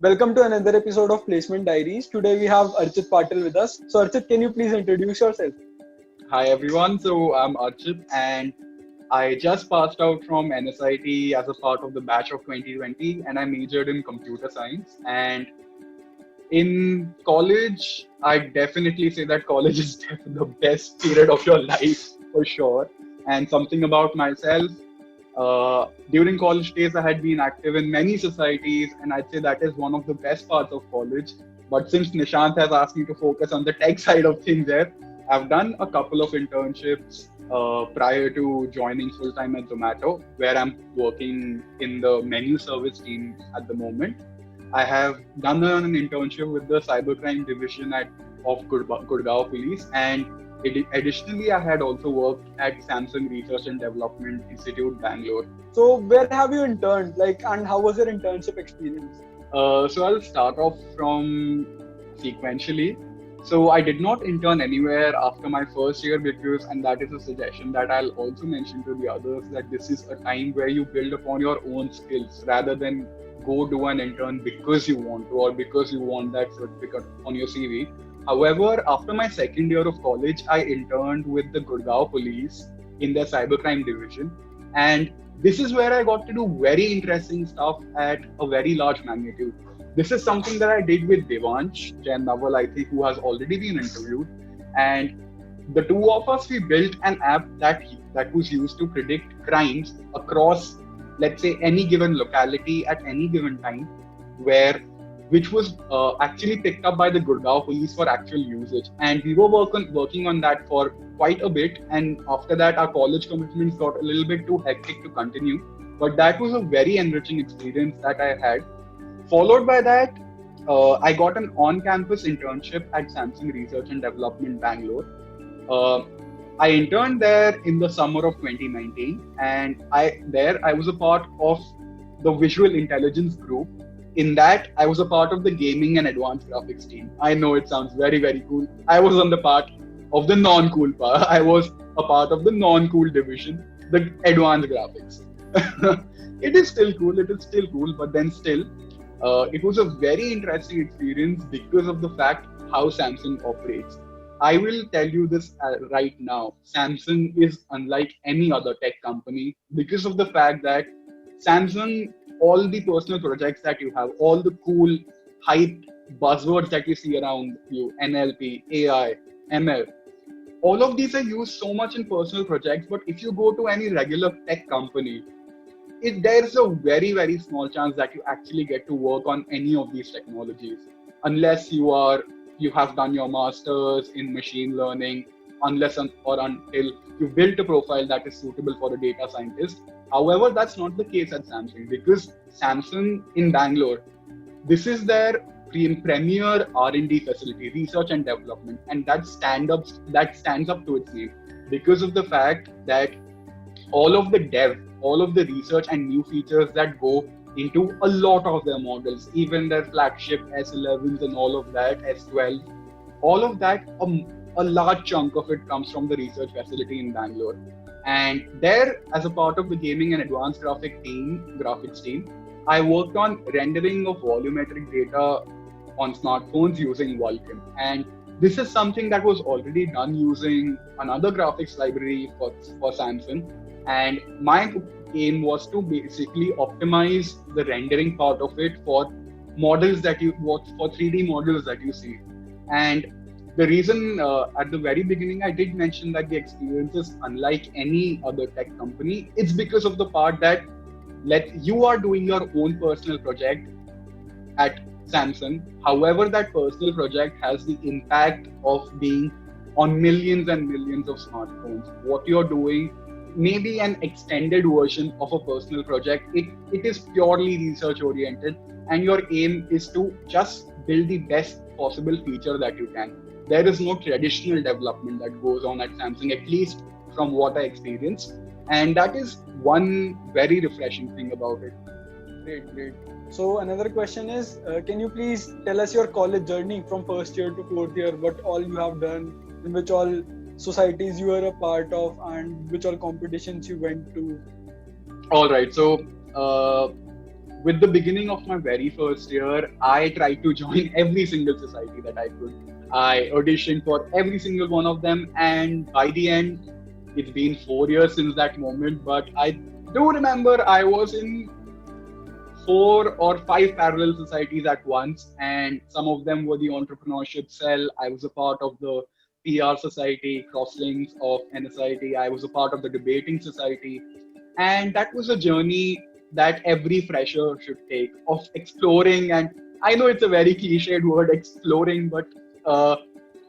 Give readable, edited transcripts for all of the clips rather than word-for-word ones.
Welcome to another episode of Placement Diaries. Today we have Archit Patil with us. So Archit, can you please introduce yourself? Hi everyone, so I'm Archit and I just passed out from NSIT as a part of the batch of 2020 and I majored in computer science. And in college, I definitely say that college is the best period of your life for sure. And something about myself, during college days, I had been active in many societies, and I'd say that is one of the best parts of college. But since Nishant has asked me to focus on the tech side of things there, I've done a couple of internships prior to joining full time at Zomato, where I'm working in the menu service team at the moment. I have done an internship with the Cybercrime division of Gurgaon Police, and additionally, I had also worked at Samsung Research and Development Institute, Bangalore. So where have you interned? And how was your internship experience? So I'll start off from sequentially. So I did not intern anywhere after my first year because, and that is a suggestion that I'll also mention to the others, that this is a time where you build upon your own skills rather than go do an intern because you want to or because you want that certificate on your CV. However, after my second year of college, I interned with the Gurgaon Police in their cybercrime division. And this is where I got to do very interesting stuff at a very large magnitude. This is something that I did with Devansh Jain Naval, I think, who has already been interviewed. And the two of us, we built an app that was used to predict crimes across, let's say, any given locality at any given time, which was actually picked up by the Gurgaon police for actual usage. And we were working on that for quite a bit. And after that, our college commitments got a little bit too hectic to continue. But that was a very enriching experience that I had. Followed by that, I got an on-campus internship at Samsung Research and Development, Bangalore. I interned there in the summer of 2019, and I was a part of the visual intelligence group. In that, I was a part of the gaming and advanced graphics team. I know it sounds very, very cool. I was on the part of the non-cool part. I was a part of the non-cool division, the advanced graphics. It is still cool, but then still, it was a very interesting experience because of the fact how Samsung operates. I will tell you this right now. Samsung is unlike any other tech company because of the fact that Samsung, all the personal projects that you have, all the cool, hype buzzwords that you see around you, NLP, AI, ML, all of these are used so much in personal projects. But if you go to any regular tech company, there's a very, very small chance that you actually get to work on any of these technologies, unless you have done your masters in machine learning, unless or until you built a profile that is suitable for a data scientist. However, that's not the case at Samsung, because Samsung in Bangalore, this is their premier R&D facility, research and development, and that stands up to its name because of the fact that all of the research and new features that go into a lot of their models, even their flagship S11s and all of that, S12, all of that, a large chunk of it comes from the research facility in Bangalore. And there, as a part of the gaming and advanced graphics team, I worked on rendering of volumetric data on smartphones using Vulkan. And this is something that was already done using another graphics library for Samsung. And my aim was to basically optimize the rendering part of it for models for 3D models that you see. And the reason at the very beginning I did mention that the experience is unlike any other tech company, it's because of the part that you are doing your own personal project at Samsung. However, that personal project has the impact of being on millions and millions of smartphones. What you're doing may be an extended version of a personal project. It is purely research oriented, and your aim is to just build the best possible feature that you can. There is no traditional development that goes on at Samsung, at least from what I experienced. And that is one very refreshing thing about it. Great. So another question is, can you please tell us your college journey from first year to fourth year, what all you have done, in which all societies you were a part of, and which all competitions you went to? All right. So with the beginning of my very first year, I tried to join every single society that I could. I auditioned for every single one of them, and by the end, it's been 4 years since that moment. But I do remember I was in 4 or 5 parallel societies at once, and some of them were the entrepreneurship cell. I was a part of the PR society, Crosslinks of NSIT. I was a part of the debating society, and that was a journey that every fresher should take of exploring. And I know it's a very cliched word, exploring, but uh,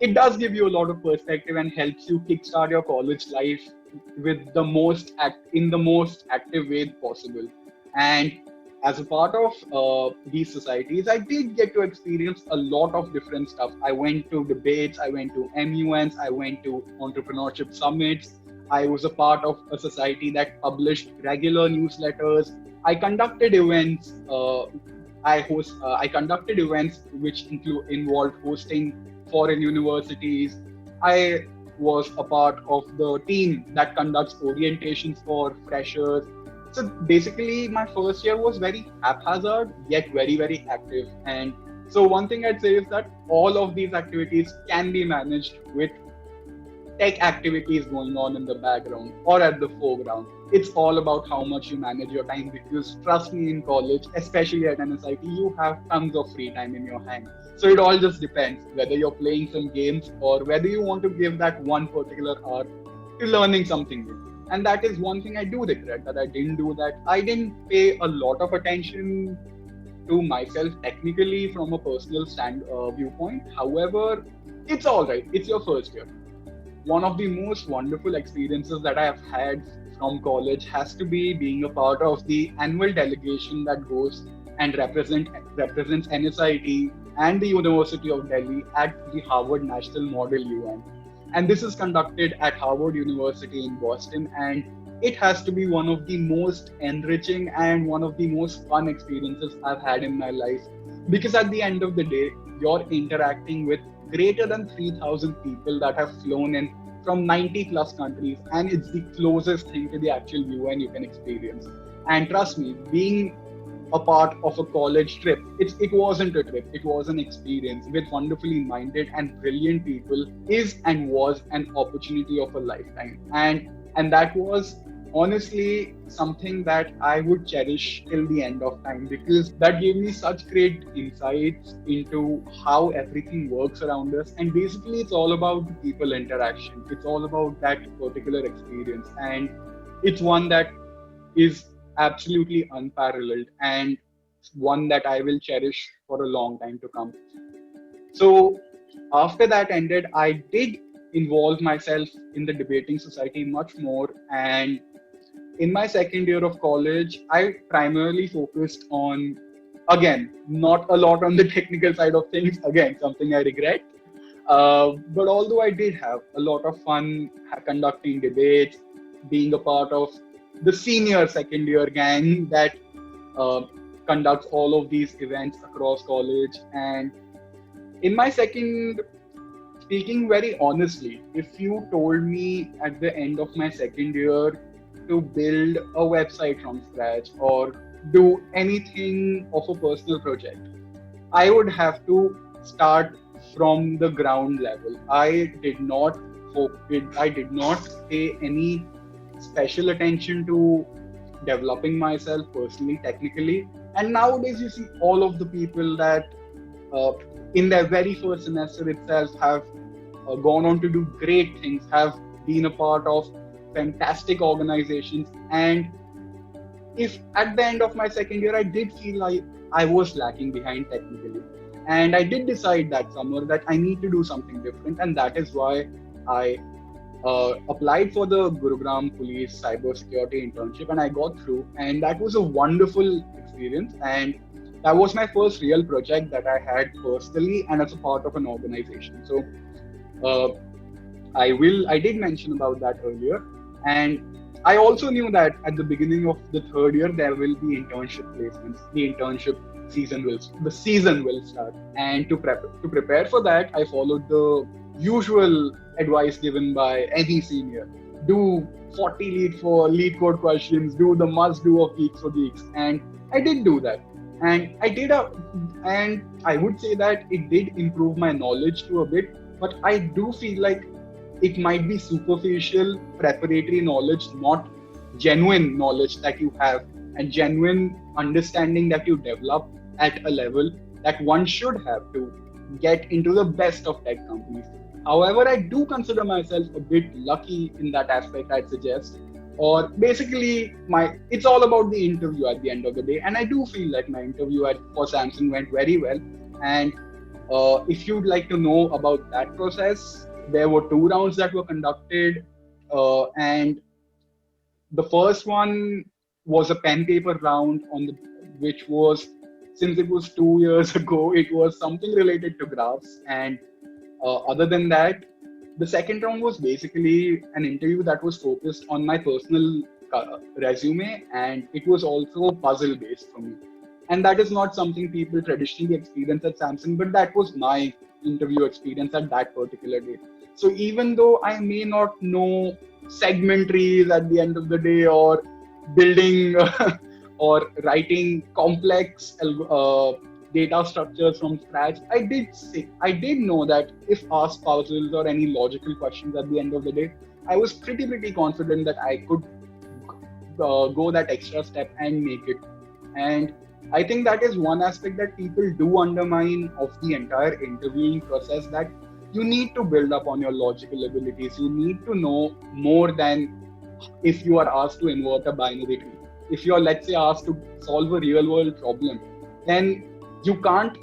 it does give you a lot of perspective and helps you kickstart your college life with the in the most active way possible. And as a part of these societies, I did get to experience a lot of different stuff. I went to debates, I went to MUNs, I went to entrepreneurship summits. I was a part of a society that published regular newsletters. I conducted events. I conducted events which involved hosting foreign universities. I was a part of the team that conducts orientations for freshers. So basically, my first year was very haphazard, yet very, very active. And so one thing I'd say is that all of these activities can be managed with tech activities going on in the background or at the foreground. It's all about how much you manage your time, because trust me, in college, especially at NSIT, you have tons of free time in your hand. So it all just depends whether you're playing some games or whether you want to give that one particular hour to learning something new. And that is one thing I do regret, that I didn't do that. I didn't pay a lot of attention to myself technically from a personal viewpoint. However, it's all right. It's your first year. One of the most wonderful experiences that I have had from college has to be being a part of the annual delegation that goes and represents NSIT and the University of Delhi at the Harvard National Model UN. And this is conducted at Harvard University in Boston, and it has to be one of the most enriching and one of the most fun experiences I've had in my life, because at the end of the day, you're interacting with greater than 3,000 people that have flown in from 90 plus countries, and it's the closest thing to the actual UN you can experience. And trust me, being a part of a college trip, it wasn't a trip, it was an experience with wonderfully minded and brilliant people, is and was an opportunity of a lifetime. And that was honestly something that I would cherish till the end of time, because that gave me such great insights into how everything works around us. And basically, it's all about the people interaction. It's all about that particular experience. And it's one that is absolutely unparalleled and one that I will cherish for a long time to come. So after that ended, I did involve myself in the debating society much more. And in my second year of college, I primarily focused on, again, not a lot on the technical side of things, again, something I regret. But although I did have a lot of fun conducting debates, being a part of the senior second year gang that conducts all of these events across college. And in my speaking very honestly, if you told me at the end of my second year to build a website from scratch or do anything of a personal project, I would have to start from the ground level. I did not pay any special attention to developing myself personally, technically. And nowadays, you see all of the people that in their very first semester itself have gone on to do great things, have been a part of fantastic organizations. And if at the end of my second year, I did feel like I was lacking behind technically. And I did decide that summer that I need to do something different. And that is why I applied for the Gurugram Police Cybersecurity Internship, and I got through. And that was a wonderful experience. And that was my first real project that I had personally and as a part of an organization. So I did mention about that earlier. And I also knew that at the beginning of the third year, there will be internship placements. The season will start. And to prepare for that, I followed the usual advice given by any senior, do 40 lead code questions, do the must do of Geeks for Geeks. And I did do that. And I would say that it did improve my knowledge to a bit, but I do feel like it might be superficial preparatory knowledge, not genuine knowledge that you have and genuine understanding that you develop at a level that one should have to get into the best of tech companies. However, I do consider myself a bit lucky in that aspect, I'd suggest. Or basically, it's all about the interview at the end of the day. And I do feel like my interview for Samsung went very well. And if you'd like to know about that process, there were 2 rounds that were conducted. And the first one was a pen paper round which was, since it was 2 years ago, it was something related to graphs. And other than that, the second round was basically an interview that was focused on my personal resume, and it was also puzzle based for me. And that is not something people traditionally experience at Samsung, but that was my interview experience at that particular day. So even though I may not know segment trees at the end of the day, or building or writing complex data structures from scratch, I did know that if asked puzzles or any logical questions at the end of the day, I was pretty confident that I could go that extra step and make it. And I think that is one aspect that people do undermine of the entire interviewing process, that you need to build up on your logical abilities. You need to know more than if you are asked to invert a binary tree. If you are, let's say, asked to solve a real world problem, then you can't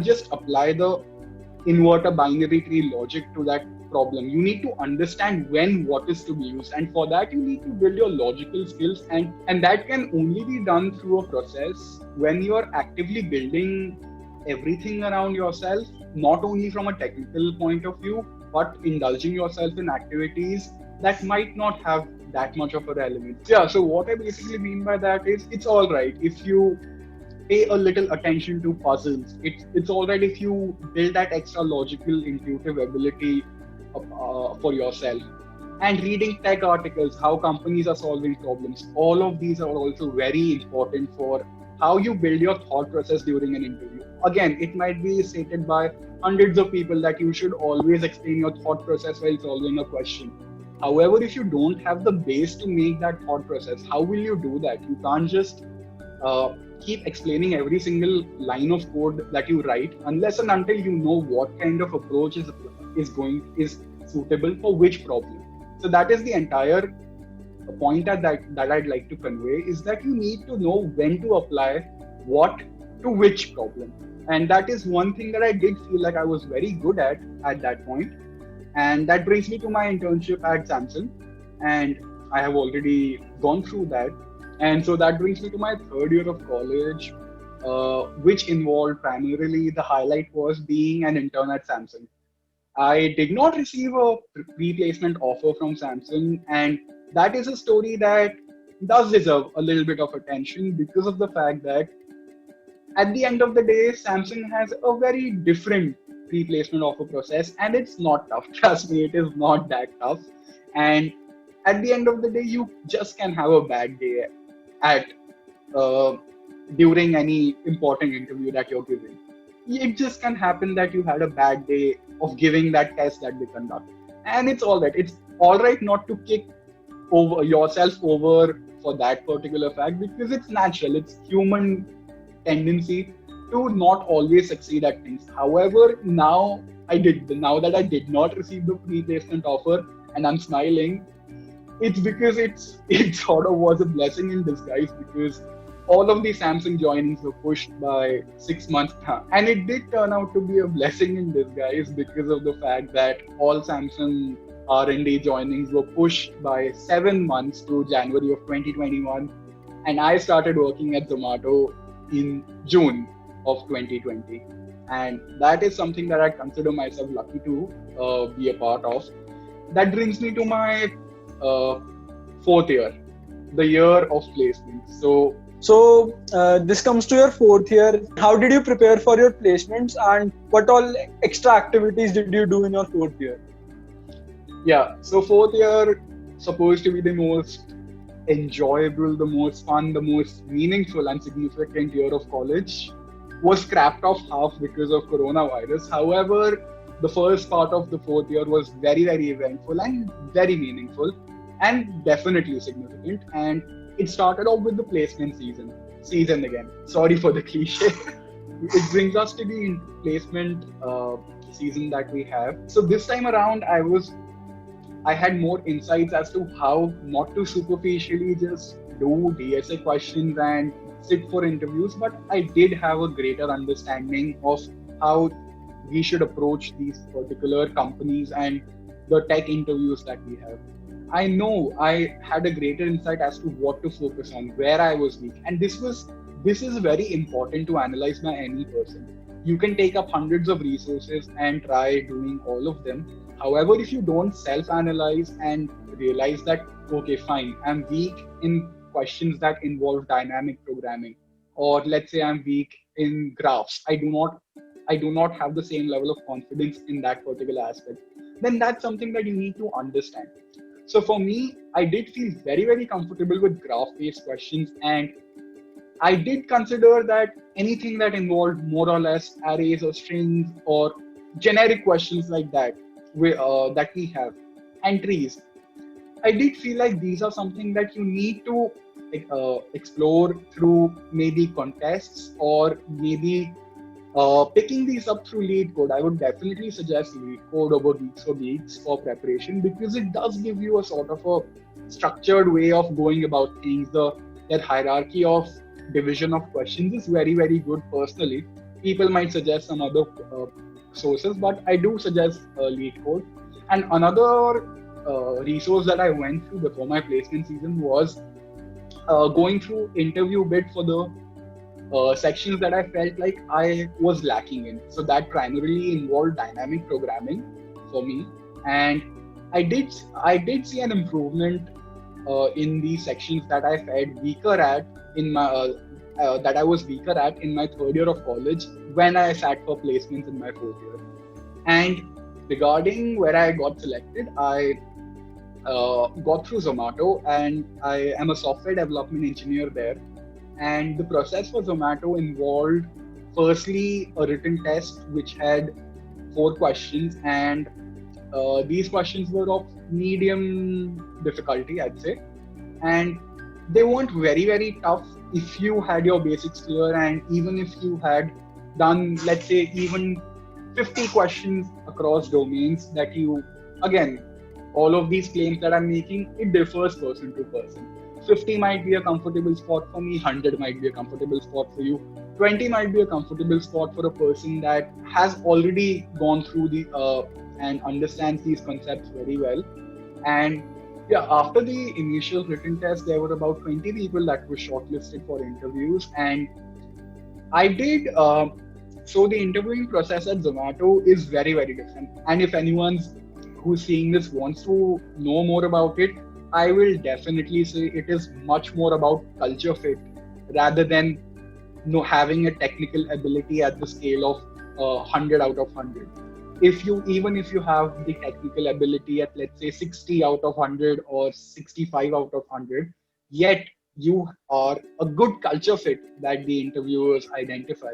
just apply the invert a binary tree logic to that problem. You need to understand when what is to be used, and for that you need to build your logical skills, and that can only be done through a process when you are actively building everything around yourself, not only from a technical point of view, but indulging yourself in activities that might not have that much of a relevance. Yeah, so what I basically mean by that is, it's all right if you pay a little attention to puzzles. It's all right if you build that extra logical, intuitive ability for yourself. And reading tech articles, how companies are solving problems, all of these are also very important for how you build your thought process during an interview. Again, it might be stated by hundreds of people that you should always explain your thought process while solving a question. However, if you don't have the base to make that thought process, how will you do that? You can't just keep explaining every single line of code that you write unless and until you know what kind of approach is suitable for which problem. So that is the entire point that I'd like to convey, is that you need to know when to apply what to which problem. And that is one thing that I did feel like I was very good at that point. And that brings me to my internship at Samsung, and I have already gone through that. And so that brings me to my 3rd year of college, which involved primarily, the highlight was being an intern at Samsung. I did not receive a pre-placement offer from Samsung, and that is a story that does deserve a little bit of attention, because of the fact that at the end of the day, Samsung has a very different pre-placement offer process, and it's not tough. Trust me, it is not that tough. And at the end of the day, you just can have a bad day during any important interview that you're giving. It just can happen that you had a bad day of giving that test that they conduct, and it's all right. It's all right not to kick yourself over for that particular fact, because it's natural. It's human tendency to not always succeed at things. However, now that I did not receive the pre-placement offer and I'm smiling, it's because it sort of was a blessing in disguise, because all of the Samsung joinings were pushed by 6 months. And it did turn out to be a blessing in disguise, because of the fact that all Samsung R&D joinings were pushed by 7 months to January of 2021. And I started working at Zomato in June of 2020. And that is something that I consider myself lucky to be a part of. That brings me to my 4th year, the year of placement. So this comes to your 4th year. How did you prepare for your placements, and what all extra activities did you do in your 4th year? Yeah, so fourth year supposed to be the most enjoyable, the most fun, the most meaningful and significant year of college was scrapped off half because of coronavirus. However, the first part of the fourth year was very, very eventful and very meaningful and definitely significant. And it started off with the placement season. Season again. Sorry for the cliche. It brings us to the placement season that we have. So this time around, I had more insights as to how not to superficially just do DSA questions and sit for interviews, but I did have a greater understanding of how we should approach these particular companies and the tech interviews that we have. I know I had a greater insight as to what to focus on, where I was weak, and this is very important to analyze by any person. You can take up hundreds of resources and try doing all of them. However, if you don't self-analyze and realize that, okay, fine, I'm weak in questions that involve dynamic programming, or let's say I'm weak in graphs, I do not have the same level of confidence in that particular aspect, then that's something that you need to understand. So for me, I did feel very, very comfortable with graph-based questions, and I did consider that anything that involved more or less arrays or strings or generic questions like that, that we have, entries, I did feel like these are something that you need to explore through maybe contests or maybe picking these up through lead code. I would definitely suggest lead code over Geeks for Geeks for preparation, because it does give you a sort of a structured way of going about things. That hierarchy of division of questions is very, very good personally. People might suggest some other sources, but I do suggest lead code. And another resource that I went through before my placement season was going through interview bit for the sections that I felt like I was lacking in. So that primarily involved dynamic programming for me, and I did see an improvement in the sections that I felt weaker at in my that I was weaker at in my third year of college when I sat for placements in my fourth year. And regarding where I got selected, I got through Zomato, and I am a software development engineer there. And the process for Zomato involved firstly a written test which had 4 questions, and these questions were of medium difficulty, I'd say. And they weren't very, very tough if you had your basics clear, and even if you had done, let's say, even 50 questions across domains that you, again, all of these claims that I'm making, it differs person to person. 50 might be a comfortable spot for me, 100 might be a comfortable spot for you, 20 might be a comfortable spot for a person that has already gone through the and understands these concepts very well. And yeah, after the initial written test, there were about 20 people that were shortlisted for interviews, and I did. So the interviewing process at Zomato is very, very different. And if anyone's who's seeing this wants to know more about it, I will definitely say it is much more about culture fit rather than having a technical ability at the scale of 100 out of 100. Even if you have the technical ability at, let's say, 60 out of 100 or 65 out of 100, yet you are a good culture fit that the interviewers identify.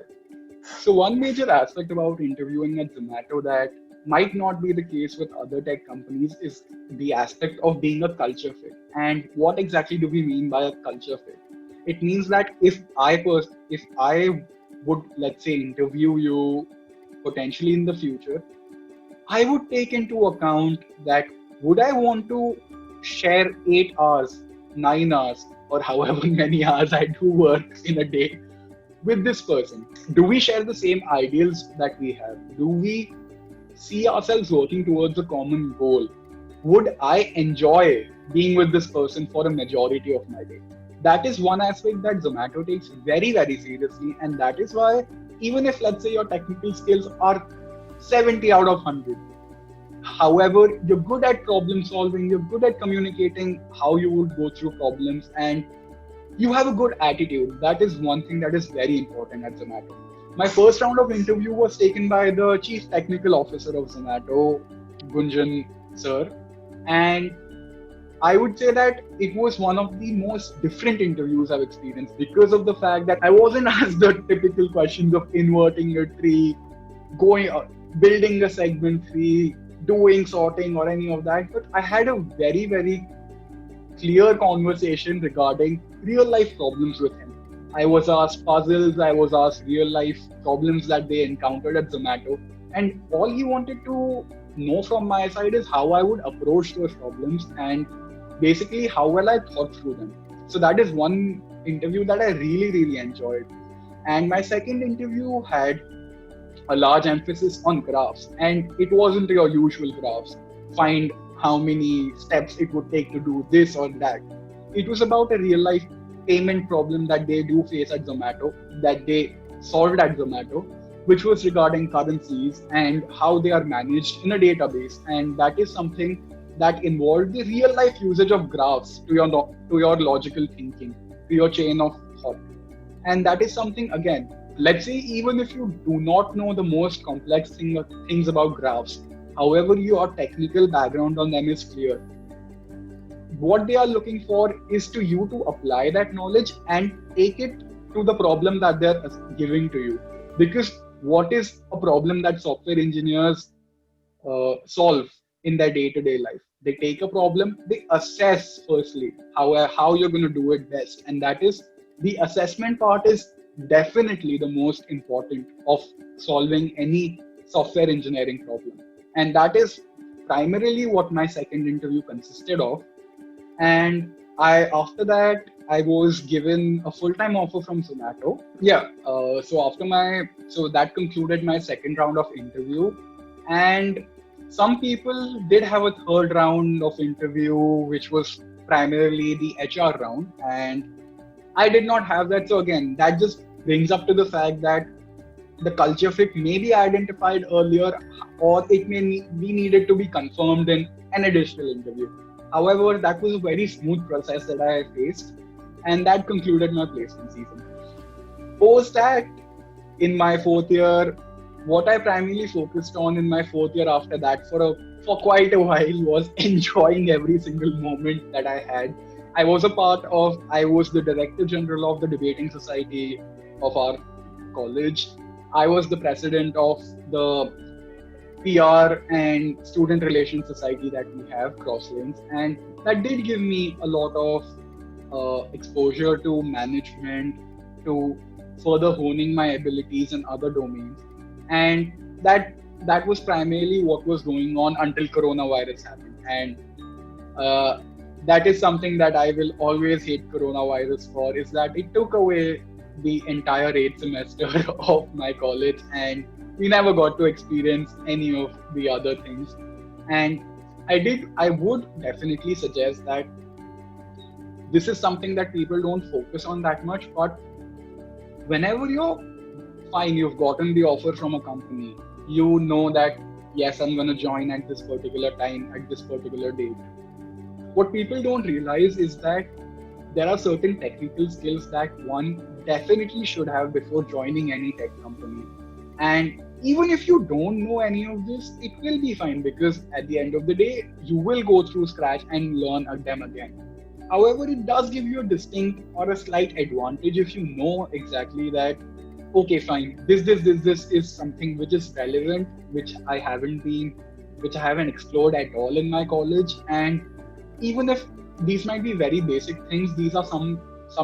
So one major aspect about interviewing at Zomato that might not be the case with other tech companies is the aspect of being a culture fit. And what exactly do we mean by a culture fit? It means that if I would, let's say, interview you potentially in the future, I would take into account that would I want to share 8 hours, 9 hours, or however many hours I do work in a day with this person? Do we share the same ideals that we have? Do we see ourselves working towards a common goal? Would I enjoy being with this person for a majority of my day? That is one aspect that Zomato takes very, very seriously. And that is why, even if, let's say, your technical skills are 70 out of 100, however, you're good at problem solving, you're good at communicating how you would go through problems, and you have a good attitude. That is one thing that is very important at Zomato. My first round of interview was taken by the Chief Technical Officer of Zomato, Gunjan sir, And I would say that it was one of the most different interviews I've experienced because of the fact that I wasn't asked the typical questions of inverting a tree, going, building a segment tree, doing sorting or any of that. But I had a very, very clear conversation regarding real life problems with him. I was asked puzzles, I was asked real life problems that they encountered at Zomato. And all he wanted to know from my side is how I would approach those problems and basically how well I thought through them. So that is one interview that I really, really enjoyed. And my second interview had a large emphasis on graphs, and it wasn't your usual graphs. Find how many steps it would take to do this or that. It was about a real life payment problem that they do face at Zomato, that they solved at Zomato, which was regarding currencies and how they are managed in a database. And that is something that involved the real life usage of graphs to your logical thinking, to your chain of thought. And that is something, again, let's say even if you do not know the most complex things about graphs, however your technical background on them is clear, what they are looking for is to you to apply that knowledge and take it to the problem that they're giving to you. Because what is a problem that software engineers solve in their day-to-day life? They take a problem, they assess firstly how you're going to do it best, and that is the assessment part is definitely the most important of solving any software engineering problem. And that is primarily what my second interview consisted of. And after that, I was given a full-time offer from Zomato. Yeah. So that concluded my second round of interview. And some people did have a third round of interview, which was primarily the HR round. And I did not have that. So again, that just brings up to the fact that the culture fit may be identified earlier, or it may be needed to be confirmed in an additional interview. However, that was a very smooth process that I faced, and that concluded my placement season. Post that, in my fourth year, what I primarily focused on in my fourth year after that for quite a while was enjoying every single moment that I had. I was the Director General of the Debating Society of our college. I was the president of the PR and Student Relations Society that we have, Crosslinks, and that did give me a lot of exposure to management, to further honing my abilities in other domains. And that was primarily what was going on until coronavirus happened. And that is something that I will always hate coronavirus for, is that it took away the entire 8th semester of my college, and we never got to experience any of the other things. And I would definitely suggest that this is something that people don't focus on that much, but whenever you've gotten the offer from a company, you know that, yes, I'm going to join at this particular time, at this particular date. What people don't realize is that there are certain technical skills that one definitely should have before joining any tech company. And even if you don't know any of this, it will be fine, because at the end of the day, you will go through scratch and learn them again. However, it does give you a distinct or a slight advantage if you know exactly that, okay, fine, this is something which is relevant, which I haven't explored at all in my college. And even if these might be very basic things, these are some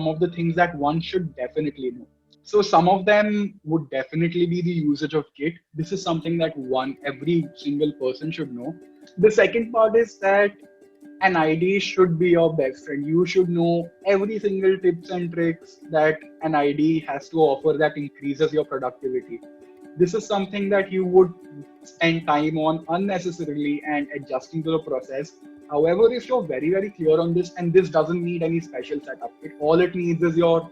of the things that one should definitely know. So some of them would definitely be the usage of Git. This is something that every single person should know. The second part is that an ID should be your best friend. You should know every single tips and tricks that an ID has to offer that increases your productivity. This is something that you would spend time on unnecessarily and adjusting to the process. However, if you're very, very clear on this, and this doesn't need any special setup, all it needs is your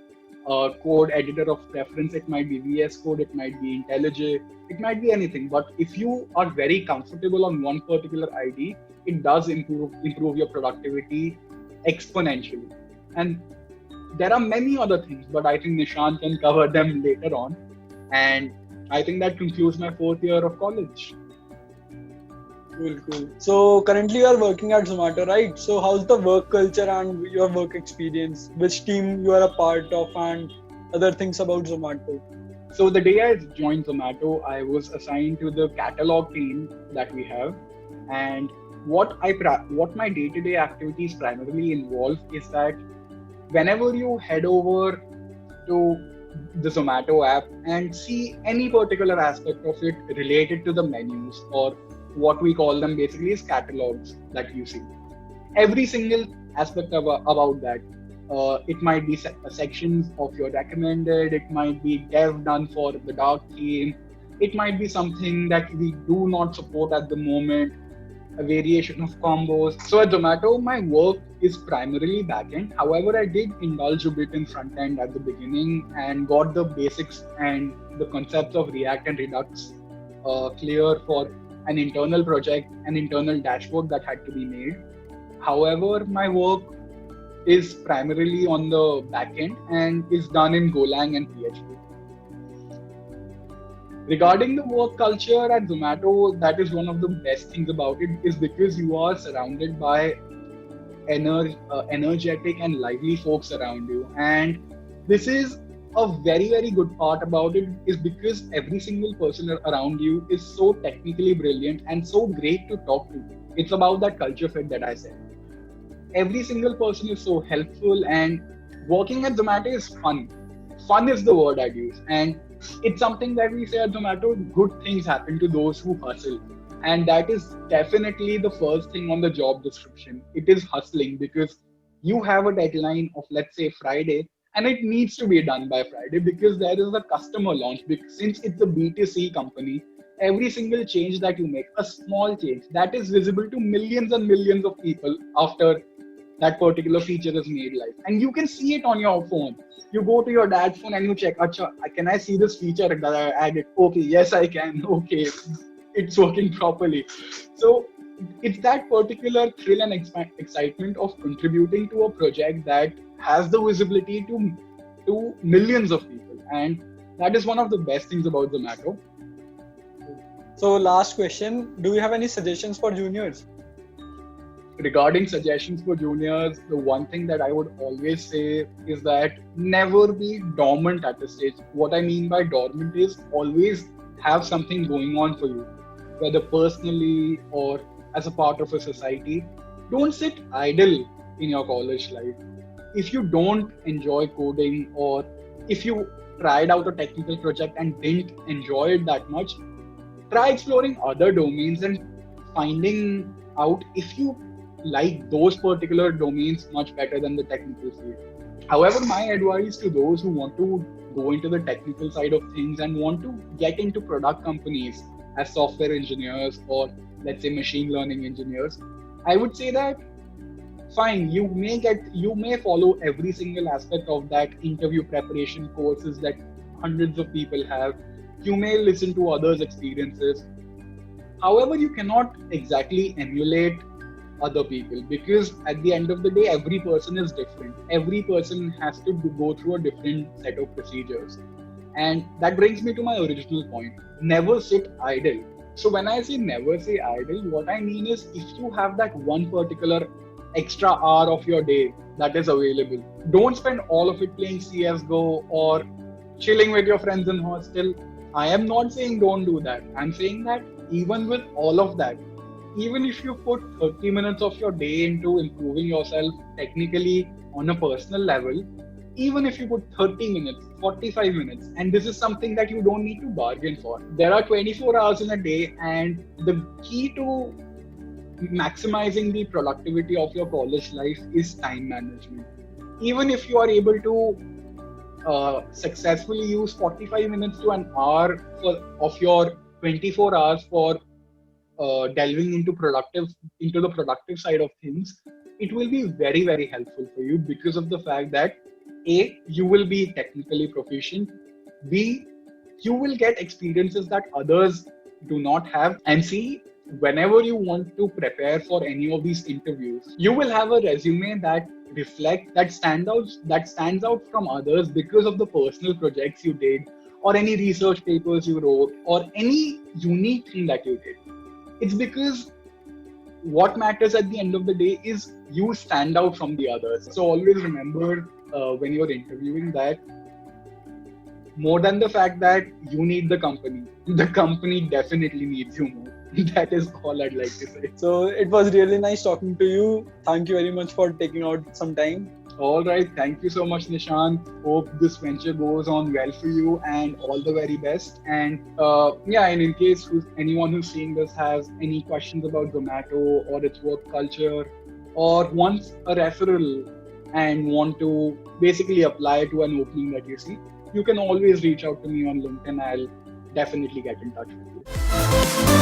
code editor of preference. It might be VS Code, it might be IntelliJ, it might be anything. But if you are very comfortable on one particular ID, it does improve your productivity exponentially. And there are many other things, but I think Nishant can cover them later on. And I think that concludes my fourth year of college. Cool. So currently you are working at Zomato, right? So how's the work culture and your work experience? Which team you are a part of and other things about Zomato? So the day I joined Zomato, I was assigned to the catalog team that we have, and what my day-to-day activities primarily involve is that whenever you head over to the Zomato app and see any particular aspect of it related to the menus, or what we call them basically is catalogs that you see. Every single aspect about that. It might be sections of your recommended, it might be dev done for the dark theme, it might be something that we do not support at the moment, a variation of combos. So at Zomato, my work is primarily backend. However, I did indulge a bit in front end at the beginning and got the basics and the concepts of React and Redux clear for an internal project, an internal dashboard that had to be made. However, my work is primarily on the backend and is done in Golang and PHP. Regarding the work culture at Zomato, that is one of the best things about it, is because you are surrounded by energetic and lively folks around you. And this is a very good part about it, is because every single person around you is so technically brilliant and so great to talk to. It's about that culture fit that I said. Every single person is so helpful, and working at Zomato is fun. Fun is the word I'd use. And it's something that we say at Zomato, good things happen to those who hustle. And that is definitely the first thing on the job description. It is hustling, because you have a deadline of, let's say, Friday, and it needs to be done by Friday because there is a customer launch. Because since it's a B2C company, every single change that you make, a small change, that is visible to millions and millions of people after that particular feature is made live. And you can see it on your phone. You go to your dad's phone and you check, Acha, can I see this feature that I added? Okay, yes, I can. Okay, it's working properly. So it's that particular thrill and excitement of contributing to a project that has the visibility to millions of people. And that is one of the best things about Zomato. So last question, do you have any suggestions for juniors? Regarding suggestions for juniors, the one thing that I would always say is that never be dormant at this stage. What I mean by dormant is always have something going on for you, whether personally or as a part of a society. Don't sit idle in your college life. If you don't enjoy coding, or if you tried out a technical project and didn't enjoy it that much, try exploring other domains and finding out if you like those particular domains much better than the technical field. However, my advice to those who want to go into the technical side of things and want to get into product companies as software engineers, or let's say machine learning engineers, I would say that fine, you may follow every single aspect of that interview preparation courses that hundreds of people have. You may listen to others' experiences. However, you cannot exactly emulate other people, because at the end of the day, every person is different. Every person has to go through a different set of procedures. And that brings me to my original point. Never sit idle. So when I say never say idle, what I mean is, if you have that one particular extra hour of your day that is available, don't spend all of it playing CSGO or chilling with your friends in hostel. I am not saying don't do that. I'm saying that even with all of that, even if you put 30 minutes of your day into improving yourself technically on a personal level, even if you put 30 minutes, 45 minutes, and this is something that you don't need to bargain for. There are 24 hours in a day, and the key to maximizing the productivity of your college life is time management. Even if you are able to successfully use 45 minutes to an hour of your 24 hours for delving into the productive side of things, it will be very helpful for you, because of the fact that A, you will be technically proficient, B, you will get experiences that others do not have, and C, whenever you want to prepare for any of these interviews, you will have a resume that stands out from others because of the personal projects you did, or any research papers you wrote, or any unique thing that you did. It's because what matters at the end of the day is you stand out from the others. So always remember when you're interviewing that more than the fact that you need the company definitely needs you more. That is all I'd like to say. So it was really nice talking to you. Thank you very much for taking out some time. All right. Thank you so much, Nishant. Hope this venture goes on well for you and all the very best. And and in case anyone who's seeing this has any questions about Zomato or its work culture or wants a referral and want to basically apply to an opening that you see, you can always reach out to me on LinkedIn. I'll definitely get in touch with you.